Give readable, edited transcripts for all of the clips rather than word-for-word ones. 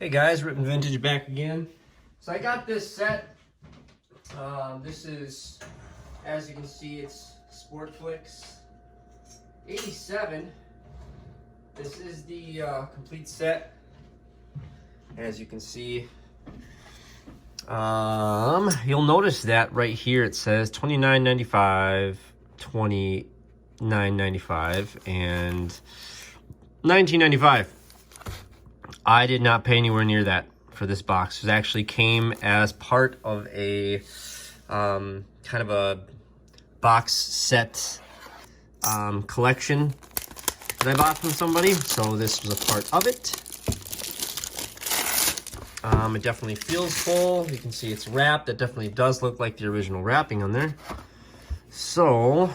Hey guys, Rippin' Vintage back again. So I got this set. This is, as you can see, it's SportsFlics 87. This is the complete set. As you can see, you'll notice that right here it says $29.95, $29.95, and $19.95. I did not pay anywhere near that for this box. It actually came as part of a kind of a box set collection that I bought from somebody. So this was a part of it. It definitely feels full. You can see it's wrapped. It definitely does look like the original wrapping on there. So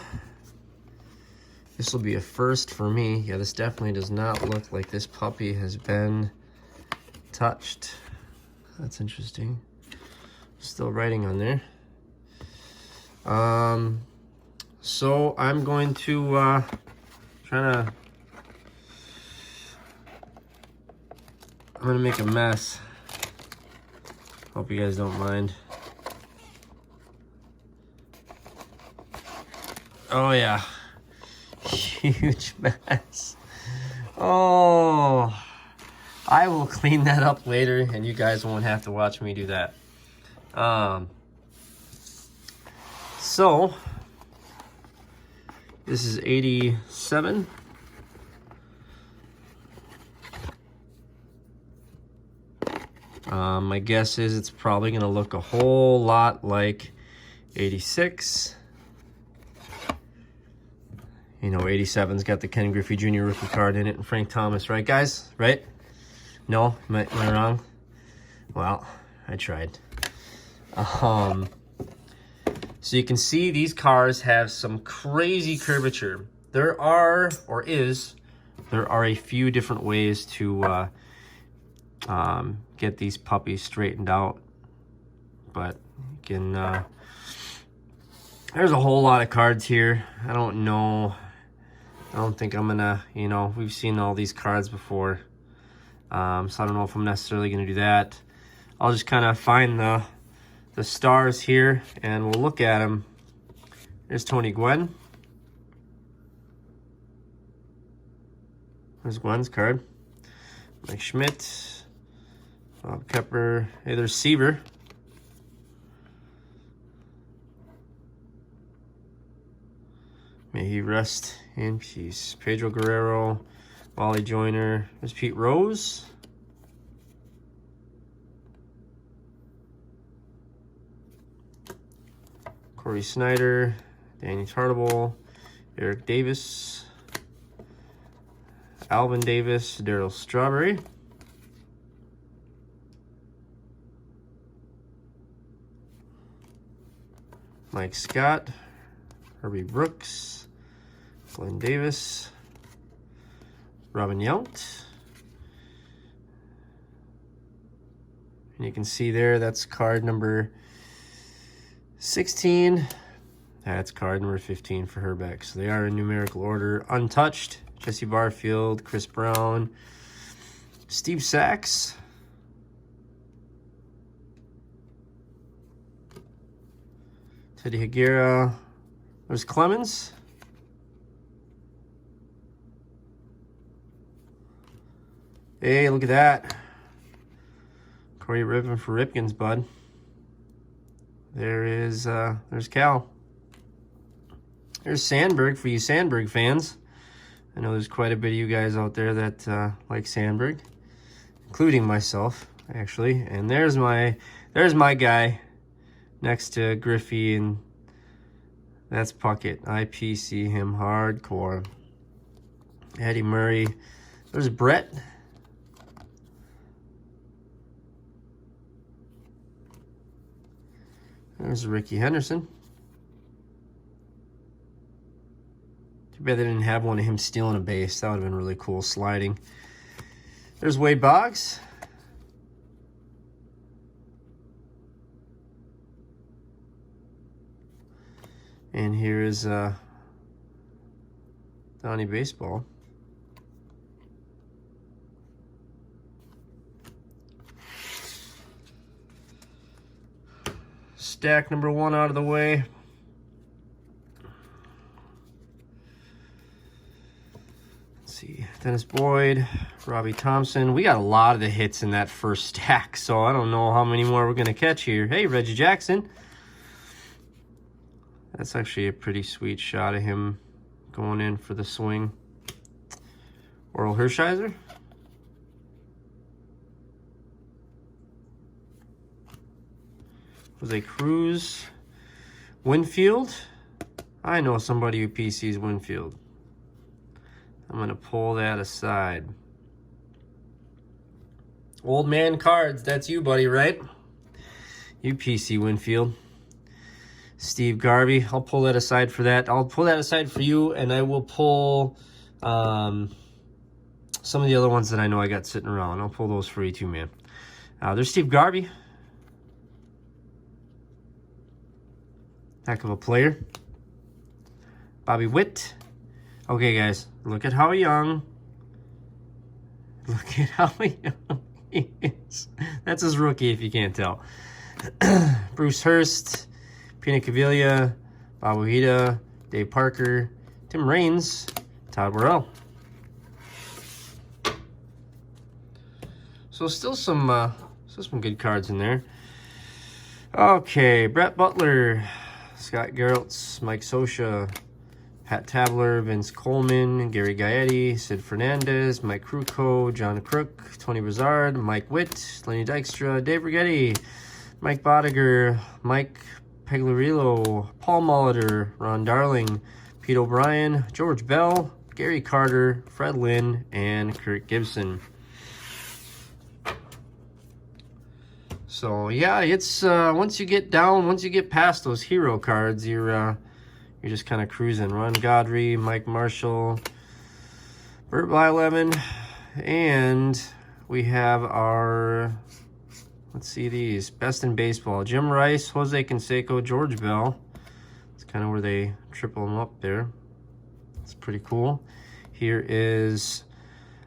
this will be a first for me. Yeah, this definitely does not look like this puppy has been touched. That's interesting. Still writing on there. So I'm going to I'm gonna make a mess. Hope you guys don't mind. Oh yeah. Huge mess. Oh, I will clean that up later and you guys won't have to watch me do that. So this is 87. My guess is it's probably gonna look a whole lot like 86. You know, 87's got the Ken Griffey Jr. rookie card in it and Frank Thomas, right guys? Right? No? Am I wrong? Well, I tried. So you can see these cars have some crazy curvature. There are a few different ways to get these puppies straightened out. But you can, there's a whole lot of cards here. I don't know. I don't think I'm gonna, you know, we've seen all these cards before. So I don't know if I'm necessarily gonna do that. I'll just kind of find the stars here and we'll look at them. There's Tony Gwynn. There's Gwyn's card. Mike Schmidt. Bob Kepper. Hey, there's Seaver. May he rest in peace. Pedro Guerrero, Wally Joyner. There's Pete Rose. Corey Snyder, Danny Tartable, Eric Davis, Alvin Davis, Darryl Strawberry. Mike Scott, Herbie Brooks, Glenn Davis, Robin Yount. And you can see there, that's card number 16. That's card number 15 for Herbeck. So they are in numerical order. Untouched, Jesse Barfield, Chris Brown, Steve Sachs, Teddy Higuera. There's Clemens. Hey, look at that. Corey Rippin for Ripkins, bud. There's Cal. There's Sandberg for you Sandberg fans. I know there's quite a bit of you guys out there that like Sandberg, including myself, actually. And there's my guy next to Griffey, and that's Puckett. I PC him hardcore. Eddie Murray. There's Brett. There's Ricky Henderson. Too bad they didn't have one of him stealing a base. That would have been really cool, sliding. There's Wade Boggs. And here is Donnie Baseball. stack number 1 out of the way. Let's see, Dennis Boyd, Robbie Thompson. We got a lot of the hits in that first stack, so I don't know how many more we're going to catch here. Hey, Reggie Jackson. That's actually a pretty sweet shot of him going in for the swing. Oral Hershiser. Jose Cruz. Winfield. I know somebody who PCs Winfield. I'm going to pull that aside. Old man cards. That's you, buddy, right? You PC Winfield. Steve Garvey. I'll pull that aside for that. I'll pull that aside for you, and I will pull some of the other ones that I know I got sitting around. I'll pull those for you too, man. There's Steve Garvey. Heck of a player. Bobby Witt. Okay, guys, look at how young. Look at how young he is. That's his rookie, if you can't tell. Bruce Hurst. Pina Cavilla, Bob Ojeda, Dave Parker, Tim Raines, Todd Worrell. So still some good cards in there. Okay, Brett Butler, Scott Geraltz, Mike Scioscia, Pat Tabler, Vince Coleman, Gary Gaetti, Sid Fernandez, Mike Krukow, John Crook, Tony Brizard, Mike Witt, Lenny Dykstra, Dave Rigetti, Mike Bodiger, Mike Pagliarillo, Paul Molitor, Ron Darling, Pete O'Brien, George Bell, Gary Carter, Fred Lynn, and Kurt Gibson. So yeah, it's once you get past those hero cards, you're just kind of cruising. Ron Godry, Mike Marshall, Bert Blyleven, and we have our, let's see these, best in baseball. Jim Rice, Jose Canseco, George Bell. It's kind of where they triple them up there. It's pretty cool. Here is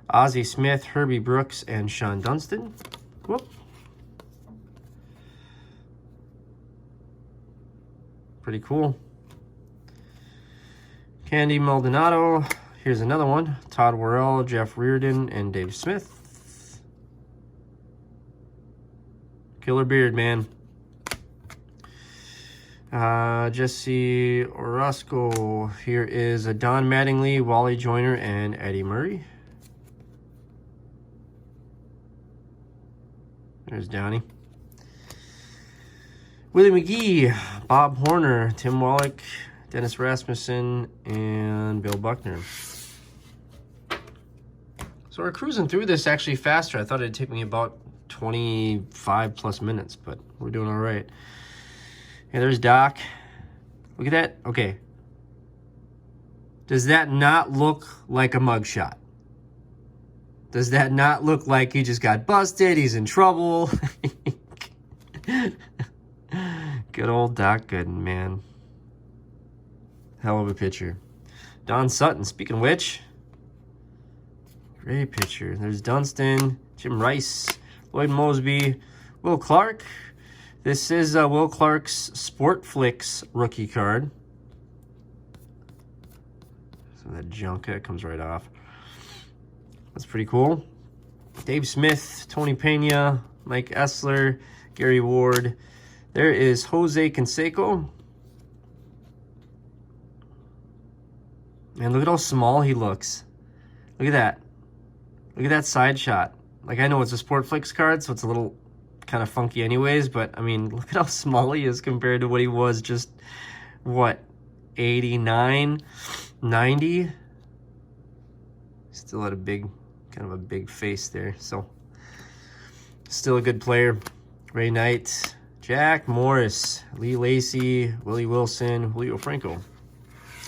Ozzie Smith, Herbie Brooks, and Sean Dunston. Whoop. Pretty cool. Candy Maldonado. Here's another one. Todd Worrell, Jeff Reardon, and Dave Smith. Killer beard, man. Jesse Orozco. Here is a Don Mattingly, Wally Joyner, and Eddie Murray. There's Donnie. Willie McGee, Bob Horner, Tim Wallach, Dennis Rasmussen, and Bill Buckner. So we're cruising through this actually faster. I thought it'd take me about 25 plus minutes, but we're doing all right. Yeah, there's Doc. Look at that. Okay. Does that not look like a mugshot? Does that not look like he just got busted? He's in trouble. Good old Doc Gooden, man. Hell of a pitcher. Don Sutton, speaking of which, great pitcher. There's Dunston, Jim Rice, Lloyd Mosby, Will Clark. This is Will Clark's SportsFlics rookie card. So that junk, that comes right off. That's pretty cool. Dave Smith, Tony Pena, Mike Essler, Gary Ward. There is Jose Canseco. Man, look at how small he looks. Look at that. Look at that side shot. Like, I know it's a SportsFlics card, so it's a little kind of funky anyways, but, I mean, look at how small he is compared to what he was just, what, 89, 90? Still had a big, kind of a big face there, so still a good player. Ray Knight, Jack Morris, Lee Lacy, Willie Wilson, Julio Franco.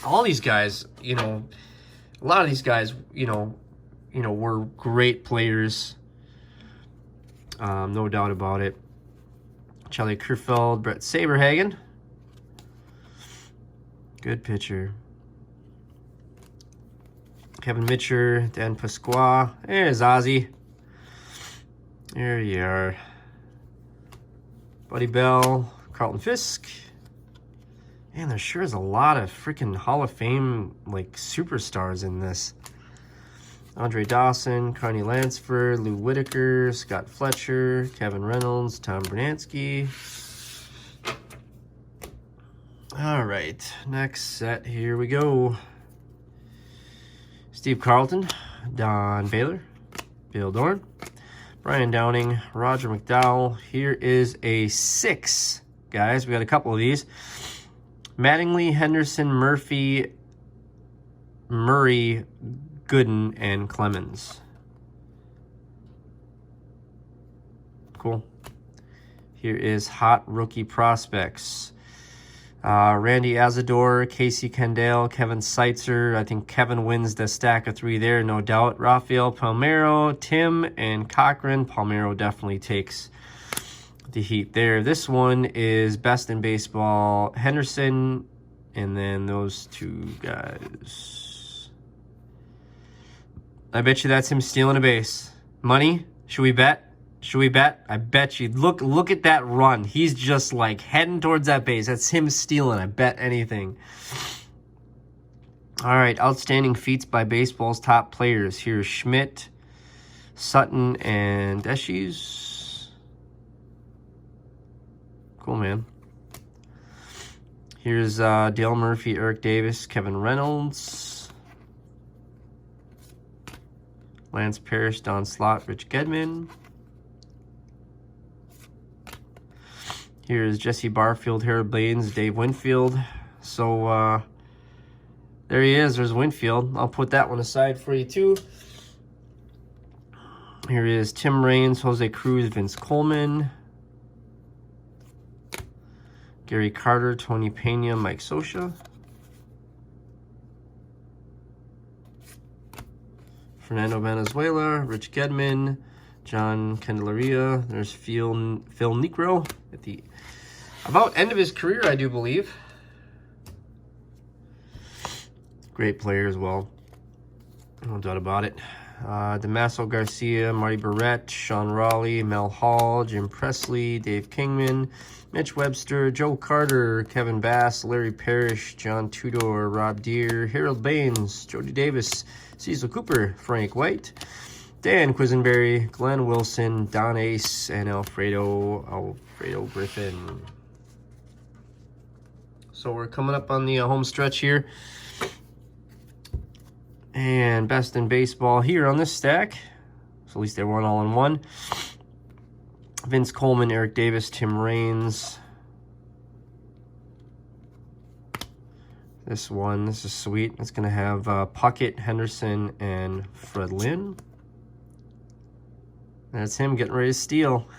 All these guys, you know, a lot of these guys, you know, were great players. No doubt about it. Charlie Kerfeld, Brett Saberhagen. Good pitcher. Kevin Mitchell, Dan Pasqua. There's Ozzy. There you are. Buddy Bell, Carlton Fisk. Man, there sure is a lot of freaking Hall of Fame, like, superstars in this. Andre Dawson, Carney Lansford, Lou Whitaker, Scott Fletcher, Kevin Reynolds, Tom Bernansky. All right, next set, here we go. Steve Carlton, Don Baylor, Bill Dorn, Brian Downing, Roger McDowell. Here is a 6, guys. We got a couple of these. Mattingly, Henderson, Murphy, Murray, Gooden, and Clemens. Cool. Here is hot rookie prospects. Randy Azador, Casey Kendall, Kevin Seitzer. I think Kevin wins the stack of 3 there, no doubt. Rafael Palmeiro, Tim, and Cochran. Palmeiro definitely takes the heat there. This one is best in baseball, Henderson, and then those 2 guys. I bet you that's him stealing a base. Money? Should we bet? Should we bet? I bet you. Look at that run. He's just like heading towards that base. That's him stealing. I bet anything. All right, outstanding feats by baseball's top players. Here's Schmidt, Sutton, and Deschies. Cool, man. Here's Dale Murphy, Eric Davis, Kevin Reynolds, Lance Parrish, Don Slott, Rich Gedman. Here's Jesse Barfield, Harold Baines, Dave Winfield. So there he is. There's Winfield. I'll put that one aside for you too. Here is Tim Raines, Jose Cruz, Vince Coleman, Gary Carter, Tony Pena, Mike Scioscia. Fernando Valenzuela, Rich Gedman, John Candelaria. There's Phil Necro at the about end of his career, I do believe. Great player as well. No doubt about it. Damaso Garcia, Marty Barrett, Sean Raleigh, Mel Hall, Jim Presley, Dave Kingman, Mitch Webster, Joe Carter, Kevin Bass, Larry Parrish, John Tudor, Rob Deere, Harold Baines, Jody Davis, Cecil Cooper, Frank White, Dan Quisenberry, Glenn Wilson, Don Ace, and Alfredo Griffin. So we're coming up on the home stretch here. And best in baseball here on this stack. So at least they weren't all in one. Vince Coleman, Eric Davis, Tim Raines. This is sweet. It's going to have Puckett, Henderson, and Fred Lynn. That's him getting ready to steal.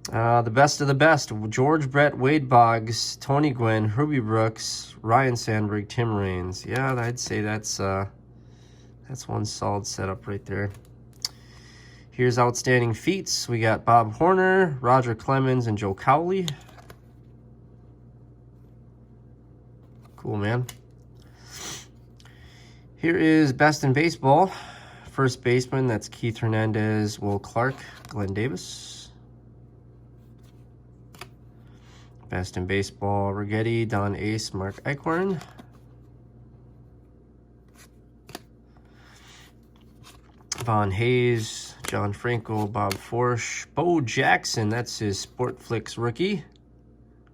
The best of the best. George Brett, Wade Boggs, Tony Gwynn, Herbie Brooks, Ryan Sandberg, Tim Raines. Yeah, I'd say that's one solid setup right there. Here's outstanding feats. We got Bob Horner, Roger Clemens, and Joe Cowley. Cool, man. Here is best in baseball. First baseman, that's Keith Hernandez, Will Clark, Glenn Davis. Best in baseball, Rigetti, Don Ace, Mark Eichhorn. Von Hayes, John Franco, Bob Forsch, Bo Jackson, that's his SportsFlics rookie.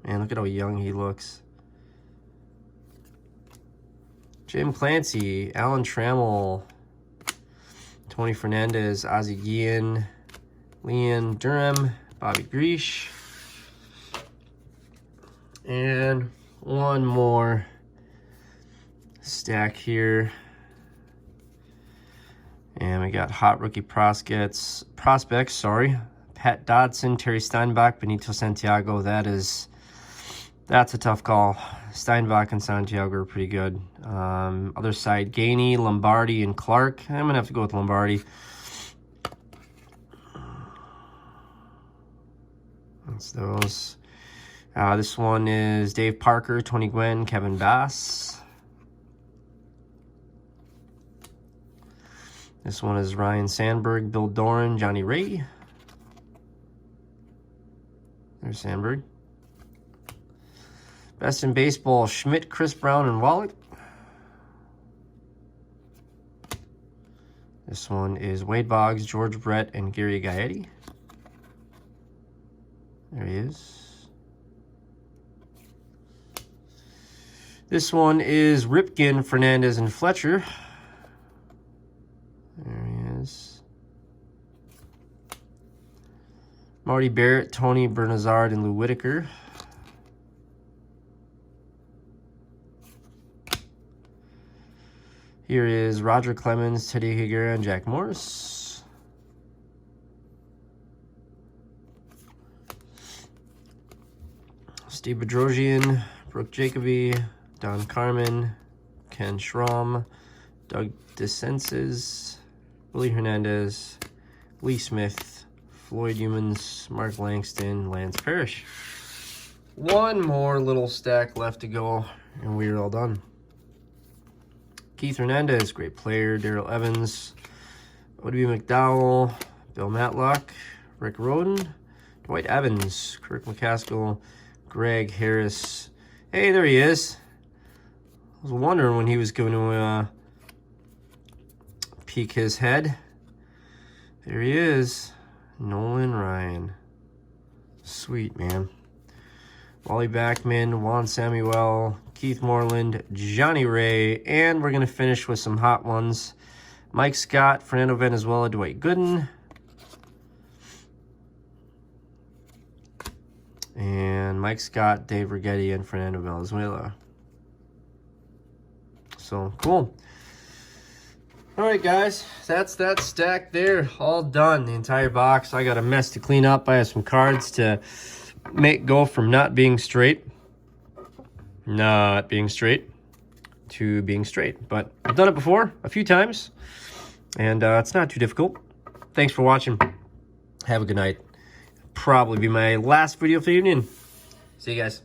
Man, look at how young he looks. Jim Clancy, Alan Trammell, Tony Fernandez, Ozzie Guillen, Leon Durham, Bobby Grish. And one more stack here. And we got hot rookie prospects, Pat Dodson, Terry Steinbach, Benito Santiago. That's a tough call. Steinbach and Santiago are pretty good. Other side, Gainey, Lombardi, and Clark. I'm going to have to go with Lombardi. That's those. This one is Dave Parker, Tony Gwynn, Kevin Bass. This one is Ryan Sandberg, Bill Doran, Johnny Ray. There's Sandberg. Best in baseball, Schmidt, Chris Brown, and Wallach. This one is Wade Boggs, George Brett, and Gary Gaetti. There he is. This one is Ripken, Fernandez, and Fletcher. There he is. Marty Barrett, Tony Bernazard, and Lou Whitaker. Here is Roger Clemens, Teddy Higuera, and Jack Morris. Steve Bedrosian, Brooke Jacoby, Don Carmen, Ken Schramm, Doug DeSenses, Willie Hernandez, Lee Smith, Floyd Humans, Mark Langston, Lance Parrish. One more little stack left to go, and we're all done. Keith Hernandez, great player. Darrell Evans, O.D. McDowell, Bill Matlock, Rick Roden, Dwight Evans, Kirk McCaskill, Greg Harris. Hey, there he is. I was wondering when he was going to peek his head. There he is. Nolan Ryan. Sweet, man. Wally Backman, Juan Samuel, Keith Moreland, Johnny Ray, and we're going to finish with some hot ones. Mike Scott, Fernando Valenzuela, Dwight Gooden. And Mike Scott, Dave Righetti, and Fernando Valenzuela. So, cool. All right, guys, that's that stack there. All done, the entire box. I got a mess to clean up. I have some cards to go from not being straight to being straight. But I've done it before a few times, and it's not too difficult. Thanks for watching. Have a good night. Probably be my last video for the evening. See you guys.